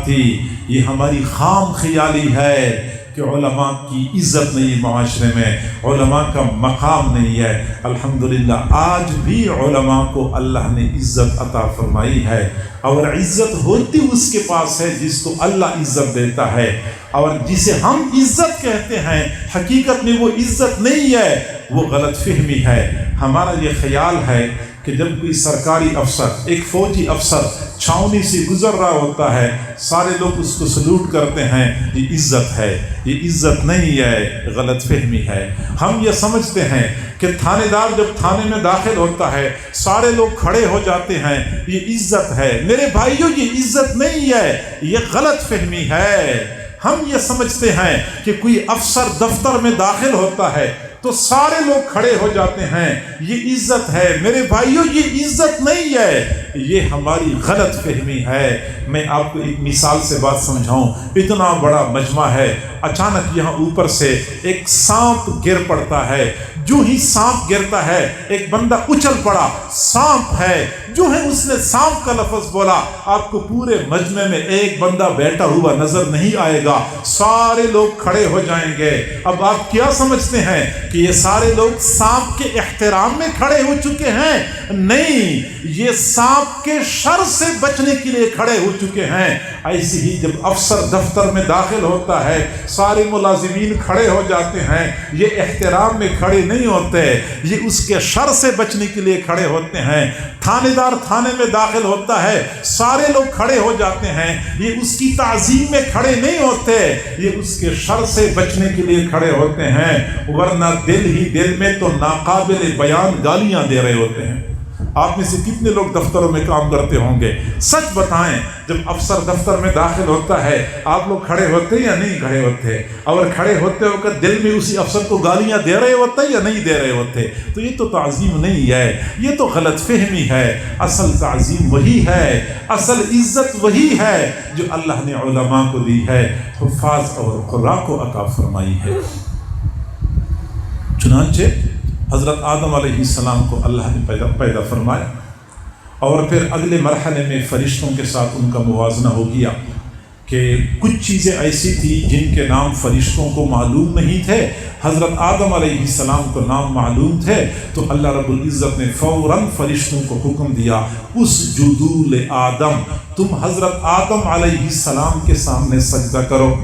یہ ہماری خام خیالی ہے کہ علماء کی عزت نہیں معاشرے میں، علماء کا مقام نہیں ہے۔ الحمدللہ آج بھی علماء کو اللہ نے عزت عطا فرمائی ہے، اور عزت ہوتی اس کے پاس ہے جس کو اللہ عزت دیتا ہے، اور جسے ہم عزت کہتے ہیں حقیقت میں وہ عزت نہیں ہے، وہ غلط فہمی ہے۔ ہمارا یہ خیال ہے کہ جب کوئی سرکاری افسر، ایک فوجی افسر چھاؤنی سے گزر رہا ہوتا ہے، سارے لوگ اس کو سلوٹ کرتے ہیں، یہ عزت ہے۔ یہ عزت نہیں ہے، غلط فہمی ہے۔ ہم یہ سمجھتے ہیں کہ تھانے دار جب تھانے میں داخل ہوتا ہے سارے لوگ کھڑے ہو جاتے ہیں، یہ عزت ہے۔ میرے بھائیو، یہ عزت نہیں ہے، یہ غلط فہمی ہے۔ ہم یہ سمجھتے ہیں کہ کوئی افسر دفتر میں داخل ہوتا ہے تو سارے لوگ کھڑے ہو جاتے ہیں، یہ عزت ہے۔ میرے بھائیو، یہ عزت نہیں ہے، یہ ہماری غلط فہمی ہے۔ میں آپ کو ایک مثال سے بات سمجھاؤں۔ اتنا بڑا مجمع ہے، اچانک یہاں اوپر سے ایک سانپ گر پڑتا ہے۔ جو ہی سانپ گرتا ہے ایک بندہ اچھل پڑا، سانپ ہے۔ جو ہے اس نے سانپ کا لفظ بولا، آپ کو پورے مجمع میں ایک بندہ بیٹھا ہوا نظر نہیں آئے گا، سارے لوگ کھڑے ہو جائیں گے۔ اب آپ کیا سمجھتے ہیں کہ یہ سارے لوگ سانپ کے احترام میں کھڑے ہو چکے ہیں؟ نہیں، یہ سانپ کے شر سے بچنے کے لیے کھڑے ہو چکے ہیں۔ ایسے ہی جب افسر دفتر میں داخل ہوتا ہے سارے ملازمین کھڑے ہو جاتے ہیں، یہ احترام میں کھڑے نہیں ہوتے، یہ اس کے شر سے بچنے کے لیے کھڑے ہوتے ہیں۔ تھانے دار تھانے میں داخل ہوتا ہے، سارے لوگ کھڑے ہو جاتے ہیں، یہ اس کی تعظیم میں کھڑے نہیں ہوتے، یہ اس کے شر سے بچنے کے لیے کھڑے ہوتے ہیں، ورنہ دل ہی دل میں تو ناقابل بیان گالیاں دے رہے ہوتے ہیں۔ آپ میں سے کتنے لوگ دفتروں میں کام کرتے ہوں گے؟ سچ بتائیں، جب افسر دفتر میں داخل ہوتا ہے آپ لوگ کھڑے ہوتے یا نہیں کھڑے ہوتے؟ اور کھڑے ہوتے ہو کر دل میں اسی افسر کو گالیاں دے رہے ہوتے یا نہیں دے رہے ہوتے؟ تو یہ تو تعظیم نہیں ہے، یہ تو غلط فہمی ہے۔ اصل تعظیم وہی ہے، اصل عزت وہی ہے جو اللہ نے علماء کو دی ہے، حفاظ اور قراء کو عطا فرمائی ہے۔ چنانچہ حضرت آدم علیہ السلام کو اللہ نے پیدا فرمایا، اور پھر اگلے مرحلے میں فرشتوں کے ساتھ ان کا موازنہ ہو گیا کہ کچھ چیزیں ایسی تھی جن کے نام فرشتوں کو معلوم نہیں تھے، حضرت آدم علیہ السلام کو نام معلوم تھے، تو اللہ رب العزت نے فوراً فرشتوں کو حکم دیا، اسجدوا لآدم، تم حضرت آدم علیہ السلام کے سامنے سجدہ کرو۔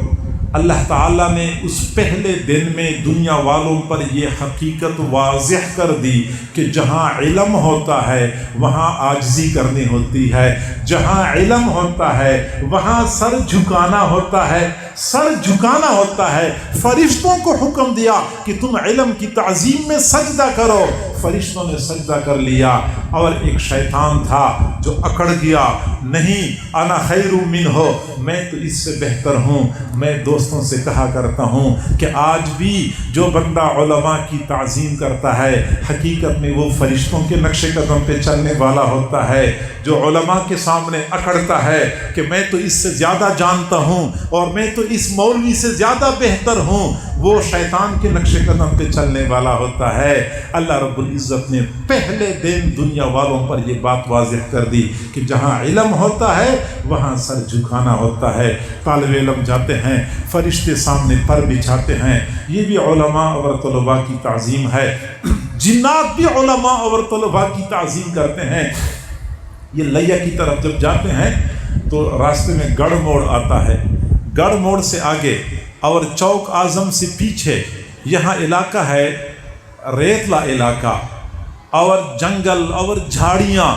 اللہ تعالیٰ نے اس پہلے دن میں دنیا والوں پر یہ حقیقت واضح کر دی کہ جہاں علم ہوتا ہے وہاں عاجزی کرنی ہوتی ہے، جہاں علم ہوتا ہے وہاں سر جھکانا ہوتا ہے، سر جھکانا ہوتا ہے۔ فرشتوں کو حکم دیا کہ تم علم کی تعظیم میں سجدہ کرو، فرشتوں نے سجدہ کر لیا، اور ایک شیطان تھا جو اکڑ گیا، نہیں انا خیر منہ، میں تو اس سے بہتر ہوں۔ میں دوستوں سے کہا کرتا ہوں کہ آج بھی جو بندہ علماء کی تعظیم کرتا ہے حقیقت میں وہ فرشتوں کے نقش قدم پہ چلنے والا ہوتا ہے۔ جو علماء کے سامنے اکڑتا ہے کہ میں تو اس سے زیادہ جانتا ہوں اور میں تو اس مولوی سے زیادہ بہتر ہوں، وہ شیطان کے نقش قدم پہ چلنے والا ہوتا ہے۔ اللہ رب العزت نے پہلے دن دنیا والوں پر یہ بات واضح کر دی کہ جہاں علم ہوتا ہے وہاں سر جھکانا ہوتا ہے۔ طالب علم جاتے ہیں، فرشتے سامنے پر بچھاتے ہیں، یہ بھی علماء اور طلباء کی تعظیم ہے۔ جنات بھی علماء اور طلباء کی تعظیم کرتے ہیں۔ یہ لیا کی طرف جب جاتے ہیں تو راستے میں گڑھ موڑ آتا ہے، گڑھ موڑ سے آگے اور چوک اعظم سے پیچھے یہاں علاقہ ہے ریتلا علاقہ، اور جنگل اور جھاڑیاں،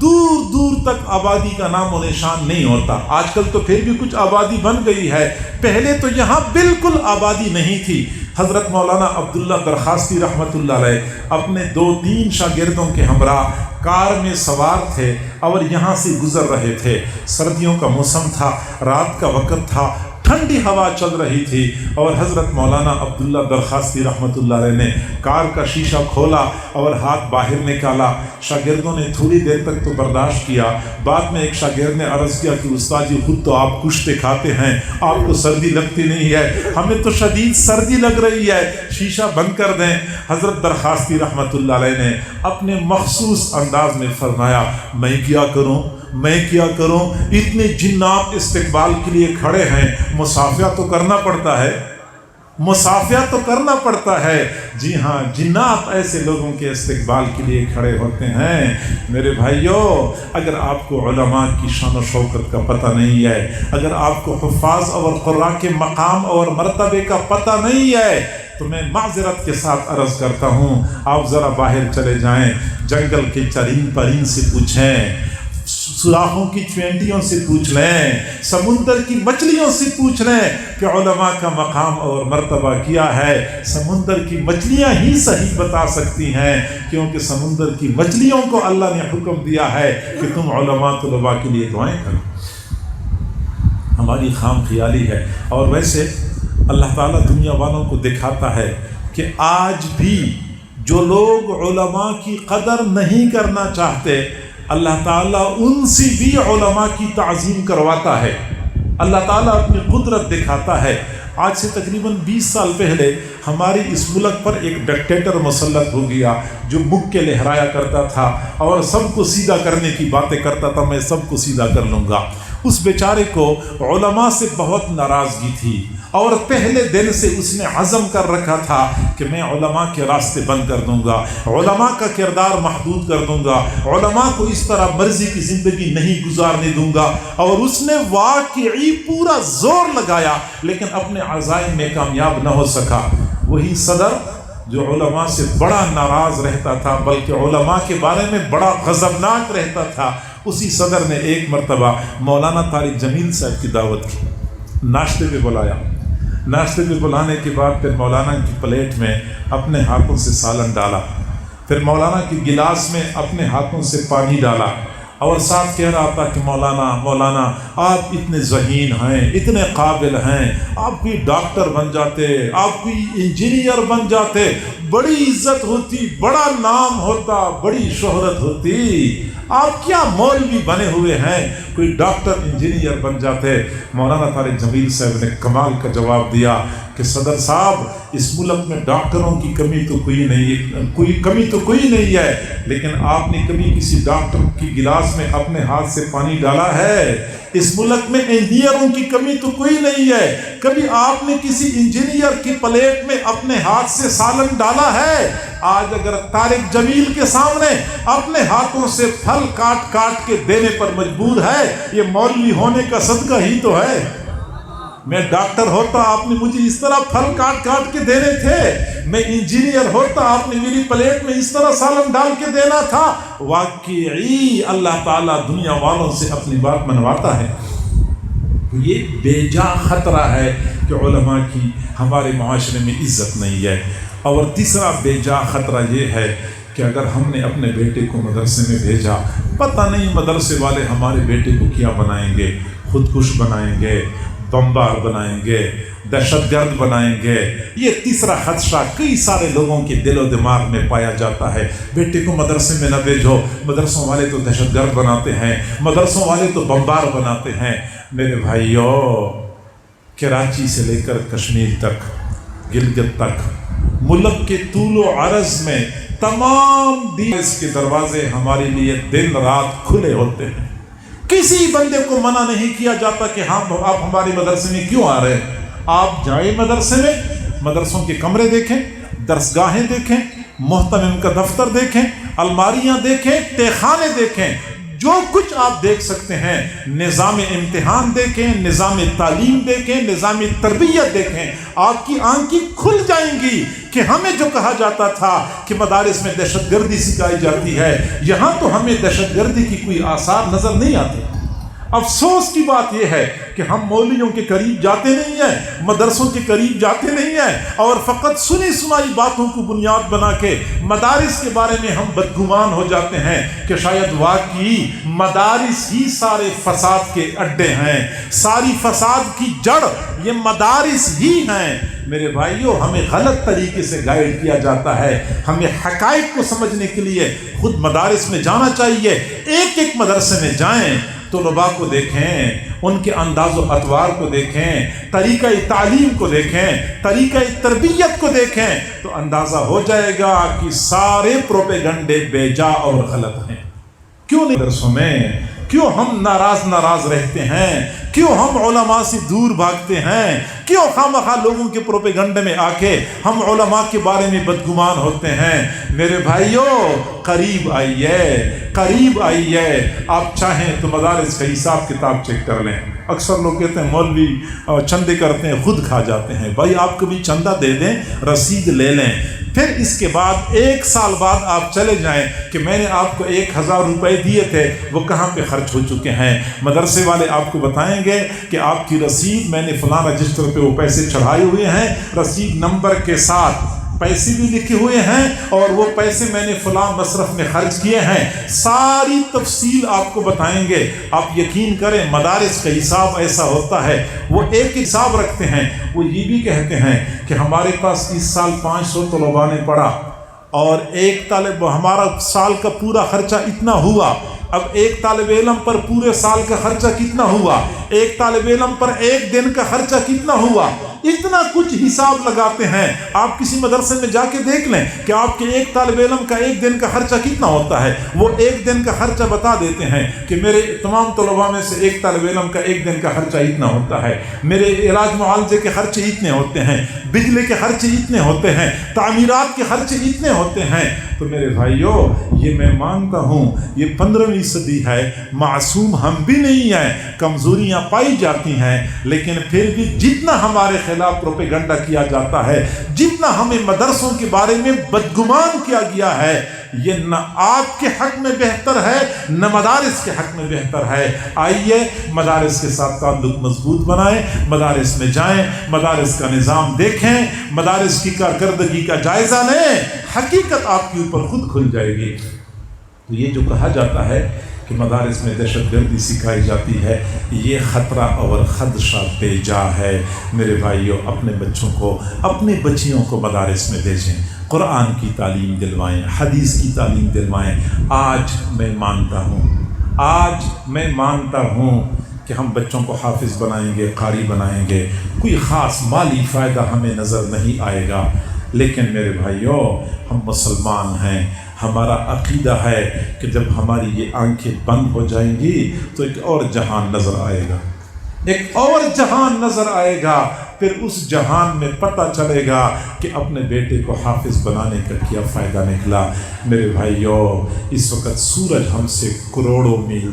دور دور تک آبادی کا نام و نشان نہیں ہوتا۔ آج کل تو پھر بھی کچھ آبادی بن گئی ہے، پہلے تو یہاں بالکل آبادی نہیں تھی۔ حضرت مولانا عبداللہ درخواستی رحمۃ اللہ علیہ اپنے 2-3 شاگردوں کے ہمراہ کار میں سوار تھے اور یہاں سے گزر رہے تھے۔ سردیوں کا موسم تھا، رات کا وقت تھا، ٹھنڈی ہوا چل رہی تھی، اور حضرت مولانا عبداللہ درخواستی رحمۃ اللہ علیہ نے کار کا شیشہ کھولا اور ہاتھ باہر نکالا۔ شاگردوں نے تھوڑی دیر تک تو برداشت کیا، بعد میں ایک شاگرد نے عرض کیا کہ استاد جی خود تو آپ کشتے کھاتے ہیں، آپ کو سردی لگتی نہیں ہے، ہمیں تو شدید سردی لگ رہی ہے، شیشہ بند کر دیں۔ حضرت درخواستی رحمۃ اللہ علیہ نے اپنے مخصوص انداز میں فرمایا، میں کیا کروں، میں کیا کروں، اتنے جنات استقبال کے لیے کھڑے ہیں، مصافحہ تو کرنا پڑتا ہے، مصافحہ تو کرنا پڑتا ہے۔ جی ہاں، جنات ایسے لوگوں کے استقبال کے لیے کھڑے ہوتے ہیں۔ میرے بھائیوں، اگر آپ کو علماء کی شان و شوکت کا پتہ نہیں ہے، اگر آپ کو حفاظ اور قراء کے مقام اور مرتبے کا پتہ نہیں ہے، تو میں معذرت کے ساتھ عرض کرتا ہوں آپ ذرا باہر چلے جائیں، جنگل کے چرند پرند سے پوچھیں، سوراخوں کی چینٹیوں سے پوچھ لیں، سمندر کی مچھلیوں سے پوچھ لیں کہ علماء کا مقام اور مرتبہ کیا ہے۔ سمندر کی مچھلیاں ہی صحیح بتا سکتی ہیں، کیونکہ سمندر کی مچھلیوں کو اللہ نے حکم دیا ہے کہ تم علماء طلباء کے لیے دعائیں کرو۔ ہماری خام خیالی ہے۔ اور ویسے اللہ تعالیٰ دنیا والوں کو دکھاتا ہے کہ آج بھی جو لوگ علماء کی قدر نہیں کرنا چاہتے، اللہ تعالیٰ ان سے بھی علماء کی تعظیم کرواتا ہے۔ اللہ تعالیٰ اپنی قدرت دکھاتا ہے۔ آج سے تقریباً 20 سال پہلے ہماری اس ملک پر ایک ڈکٹیٹر مسلط ہو گیا جو مکے لہرایا کرتا تھا اور سب کو سیدھا کرنے کی باتیں کرتا تھا، میں سب کو سیدھا کر لوں گا۔ اس بیچارے کو علماء سے بہت ناراضگی تھی اور پہلے دن سے اس نے عزم کر رکھا تھا کہ میں علماء کے راستے بند کر دوں گا، علماء کا کردار محدود کر دوں گا، علماء کو اس طرح مرضی کی زندگی نہیں گزارنے دوں گا۔ اور اس نے واقعی پورا زور لگایا لیکن اپنے عزائم میں کامیاب نہ ہو سکا۔ وہی صدر جو علماء سے بڑا ناراض رہتا تھا بلکہ علماء کے بارے میں بڑا غضبناک رہتا تھا، اسی صدر نے ایک مرتبہ مولانا طارق جمیل صاحب کی دعوت کی، ناشتے پہ بلایا۔ ناشتے پہ بلانے کے بعد پھر مولانا کی پلیٹ میں اپنے ہاتھوں سے سالن ڈالا، پھر مولانا کی گلاس میں اپنے ہاتھوں سے پانی ڈالا اور ساتھ کہہ رہا تھا کہ مولانا آپ اتنے ذہین ہیں، اتنے قابل ہیں، آپ کوئی ڈاکٹر بن جاتے، آپ کوئی انجینئر بن جاتے، بڑی عزت ہوتی، بڑا نام ہوتا، بڑی شہرت ہوتی، آپ کیا مولوی بنے ہوئے ہیں، کوئی ڈاکٹر انجینئر بن جاتے۔ مولانا طارق جمیل صاحب نے کمال کا جواب دیا کہ صدر صاحب اس ملک میں ڈاکٹروں کی کمی تو کوئی نہیں ہے، لیکن آپ نے کبھی کسی ڈاکٹر کی گلاس میں اپنے ہاتھ سے پانی ڈالا ہے؟ اس ملک میں انجینئروں کی کمی تو کوئی نہیں ہے، کبھی آپ نے کسی انجینئر کی پلیٹ میں اپنے ہاتھ سے سالن ڈالا ہے؟ آج اگر طارق جمیل کے سامنے اپنے ہاتھوں سے پھل کاٹ کاٹ کے دینے پر مجبور ہے، یہ مولوی ہونے کا صدقہ ہی تو ہے۔ میں ڈاکٹر ہوتا آپ نے مجھے اس طرح پھل کاٹ کاٹ کے دینے تھے، میں انجینئر ہوتا آپ نے میری پلیٹ میں اس طرح سالن ڈال کے دینا تھا۔ واقعی اللہ تعالیٰ دنیا والوں سے اپنی بات منواتا ہے۔ یہ بے جا خطرہ ہے کہ علماء کی ہمارے معاشرے میں عزت نہیں ہے۔ اور تیسرا بے جا خطرہ یہ ہے کہ اگر ہم نے اپنے بیٹے کو مدرسے میں بھیجا، پتہ نہیں مدرسے والے ہمارے بیٹے کو کیا بنائیں گے، خودکش بنائیں گے، بمبار بنائیں گے، دہشت گرد بنائیں گے۔ یہ تیسرا خدشہ کئی سارے لوگوں کے دل و دماغ میں پایا جاتا ہے۔ بیٹے کو مدرسے میں نہ بھیجو، مدرسوں والے تو دہشت گرد بناتے ہیں، مدرسوں والے تو بمبار بناتے ہیں۔ میرے بھائیو، کراچی سے لے کر کشمیر تک، گلگت تک، ملک کے طول و عرض میں تمام دین کے دروازے ہمارے لیے دن رات کھلے ہوتے ہیں۔ کسی بندے کو منع نہیں کیا جاتا کہ ہاں آپ ہمارے مدرسے میں کیوں آ رہے ہیں۔ آپ جائیں مدرسے میں، مدرسوں کے کمرے دیکھیں، درسگاہیں دیکھیں، محتمم کا دفتر دیکھیں، الماریاں دیکھیں، تہخانے دیکھیں، جو کچھ آپ دیکھ سکتے ہیں، نظام امتحان دیکھیں، نظام تعلیم دیکھیں، نظام تربیت دیکھیں، آپ کی آنکھیں کھل جائیں گی کہ ہمیں جو کہا جاتا تھا کہ مدارس میں دہشت گردی سکھائی جاتی ہے، یہاں تو ہمیں دہشت گردی کی کوئی آثار نظر نہیں آتے۔ افسوس کی بات یہ ہے کہ ہم مولویوں کے قریب جاتے نہیں ہیں، مدرسوں کے قریب جاتے نہیں ہیں، اور فقط سنی سنائی باتوں کو بنیاد بنا کے مدارس کے بارے میں ہم بدگمان ہو جاتے ہیں کہ شاید واقعی مدارس ہی سارے فساد کے اڈے ہیں، ساری فساد کی جڑ یہ مدارس ہی ہیں۔ میرے بھائیوں، ہمیں غلط طریقے سے گائیڈ کیا جاتا ہے۔ ہمیں حقائق کو سمجھنے کے لیے خود مدارس میں جانا چاہیے۔ ایک ایک مدرسے میں جائیں، طلباء کو دیکھیں، ان کے انداز و اطوار کو دیکھیں، طریقہ تعلیم کو دیکھیں، طریقہ تربیت کو دیکھیں، تو اندازہ ہو جائے گا کہ سارے پروپیگنڈے بے جا اور غلط ہیں۔ کیوں نہیں مدرسوں میں کیوں ہم ناراض رہتے ہیں؟ کیوں ہم علماء سے دور بھاگتے ہیں؟ کیوں خواہ لوگوں کے پروپیگنڈے میں آ کے ہم علماء کے بارے میں بدگمان ہوتے ہیں؟ میرے بھائیوں، قریب آئیے. آپ چاہیں تو مدارس کا حساب کتاب چیک کر لیں. اکثر لوگ کہتے ہیں مولوی چندے کرتے ہیں خود کھا جاتے ہیں. بھائی آپ کبھی چندہ دے دیں، رسید لے لیں، پھر اس کے بعد 1 سال بعد آپ چلے جائیں کہ میں نے آپ کو 1000 روپے دیے تھے، وہ کہاں پہ خرچ ہو چکے ہیں. مدرسے والے آپ کو بتائیں گے کہ آپ کی رسید، میں نے فلاں رجسٹر پہ وہ پیسے چڑھائے ہوئے ہیں، رسید نمبر کے ساتھ پیسے بھی لکھے ہوئے ہیں، اور وہ پیسے میں نے فلاں مصرف میں خرچ کیے ہیں. ساری تفصیل آپ کو بتائیں گے. آپ یقین کریں مدارس کا حساب ایسا ہوتا ہے، وہ ایک حساب رکھتے ہیں. وہ یہ بھی کہتے ہیں کہ ہمارے پاس اس سال 500 طلباء نے پڑھا، اور ایک طالب، ہمارا سال کا پورا خرچہ اتنا ہوا. اب ایک طالب علم پر پورے سال کا خرچہ کتنا ہوا، ایک طالب علم پر ایک دن کا خرچہ کتنا ہوا، اتنا کچھ حساب لگاتے ہیں. آپ کسی مدرسے میں جا کے دیکھ لیں کہ آپ کے ایک طالب علم کا ایک دن کا خرچہ کتنا ہوتا ہے. وہ ایک دن کا خرچہ بتا دیتے ہیں کہ میرے تمام طلباء میں سے ایک طالب علم کا ایک دن کا خرچہ اتنا ہوتا ہے، میرے علاج معالجے کے خرچے اتنے ہوتے ہیں، بجلی کے خرچے اتنے ہوتے ہیں، تعمیرات کے خرچے اتنے ہوتے ہیں. تو میرے بھائیوں، یہ میں مانتا ہوں یہ 15ویں صدی ہے، معصوم ہم بھی نہیں ہیں، کمزوریاں پائی جاتی ہیں، لیکن پھر بھی جتنا ہمارے خلاف پروپیگنڈا کیا جاتا ہے، جتنا ہمیں مدرسوں کے بارے میں بدگمان کیا گیا ہے، یہ نہ آپ کے حق میں بہتر ہے نہ مدارس کے حق میں بہتر ہے. آئیے مدارس کے ساتھ تعلق مضبوط بنائیں، مدارس میں جائیں، مدارس کا نظام دیکھیں، مدارس کی کارکردگی کا جائزہ لیں، حقیقت آپ کے اوپر خود کھل جائے گی. تو یہ جو کہا جاتا ہے کہ مدارس میں دہشت گردی سکھائی جاتی ہے، یہ خطرہ اور خدشہ بے جا ہے. میرے بھائیوں، اپنے بچوں کو، اپنے بچیوں کو مدارس میں بھیجیں، قرآن کی تعلیم دلوائیں، حدیث کی تعلیم دلوائیں. آج میں مانتا ہوں کہ ہم بچوں کو حافظ بنائیں گے، قاری بنائیں گے، کوئی خاص مالی فائدہ ہمیں نظر نہیں آئے گا، لیکن میرے بھائیوں، ہم مسلمان ہیں. ہمارا عقیدہ ہے کہ جب ہماری یہ آنکھیں بند ہو جائیں گی تو ایک اور جہان نظر آئے گا. پھر اس جہان میں پتہ چلے گا کہ اپنے بیٹے کو حافظ بنانے کا کیا فائدہ نکلا. میرے بھائیوں، اس وقت سورج ہم سے کروڑوں میل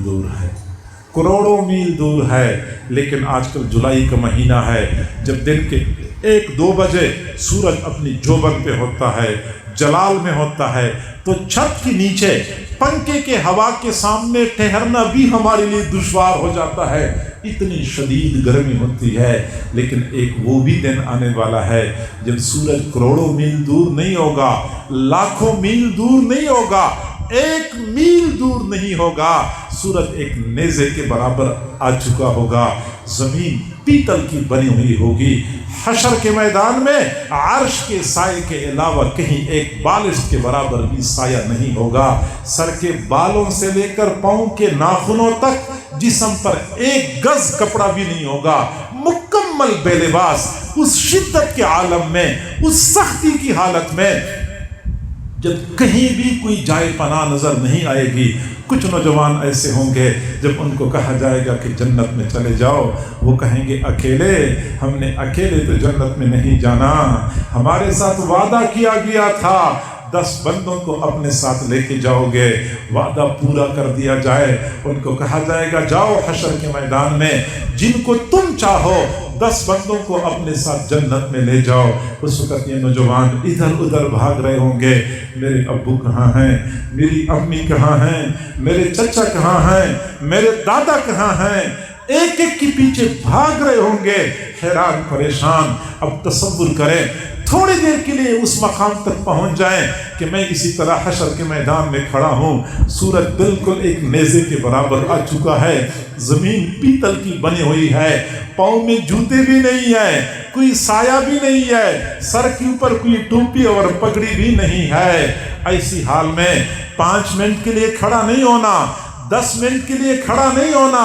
دور ہے، لیکن آج کل جولائی کا مہینہ ہے، جب دن کے 1-2 بجے سورج اپنی جوبن پہ ہوتا ہے، جلال میں ہوتا ہے، تو چھت کے نیچے پنکھے کے ہوا کے سامنے ٹھہرنا بھی ہمارے لیے دشوار ہو جاتا ہے، اتنی شدید گرمی ہوتی ہے. لیکن ایک وہ بھی دن آنے والا ہے جب سورج کروڑوں میل دور نہیں ہوگا، لاکھوں میل دور نہیں ہوگا، 1 میل دور نہیں ہوگا، سورج ایک نیزے کے برابر آ چکا ہوگا، زمین پیتل کی بنی ہوئی ہوگی. حشر کے میدان میں عرش کے سائے کے علاوہ کہیں ایک بالش کے برابر بھی سایہ نہیں ہوگا. سر کے بالوں سے لے کر پاؤں کے ناخنوں تک جسم پر 1 گز کپڑا بھی نہیں ہوگا، مکمل بے لباس. اس شدت کے عالم میں، اس سختی کی حالت میں، جب کہیں بھی کوئی جائے پناہ نظر نہیں آئے گی. کچھ نوجوان ایسے ہوں گے جب ان کو کہا جائے گا کہ جنت میں چلے جاؤ، وہ کہیں گے اکیلے، ہم نے اکیلے تو جنت میں نہیں جانا، ہمارے ساتھ وعدہ کیا گیا تھا 10 بندوں کو اپنے ساتھ لے کے جاؤ گے، وعدہ پورا کر دیا جائے. ان کو کہا جائے گا جاؤ حشر کے میدان میں، جن کو تم چاہو 10 بندوں کو اپنے ساتھ جنت میں لے جاؤ. اس وقت یہ نوجوان ادھر ادھر بھاگ رہے ہوں گے، میرے ابو کہاں ہیں، میری امی کہاں ہیں، میرے چچا کہاں ہیں، میرے دادا کہاں ہیں، ایک ایک کے پیچھے بھاگ رہے ہوں گے، حیران پریشان. اب تصور کریں تھوڑی دیر کے لیے اس مقام تک پہنچ جائیں کہ میں اسی طرح حشر کے میدان میں کھڑا ہوں، سورج بالکل ایک نیزے کے برابر آ چکا ہے، زمین پیتل کی بنی ہوئی ہے، پاؤں میں جوتے بھی نہیں ہیں، کوئی سایہ بھی نہیں ہے، سر کے اوپر کوئی ٹوپی اور پگڑی بھی نہیں ہے. ایسی حال میں 5 منٹ کے لیے کھڑا نہیں ہونا، 10 منٹ کے لیے کھڑا نہیں ہونا،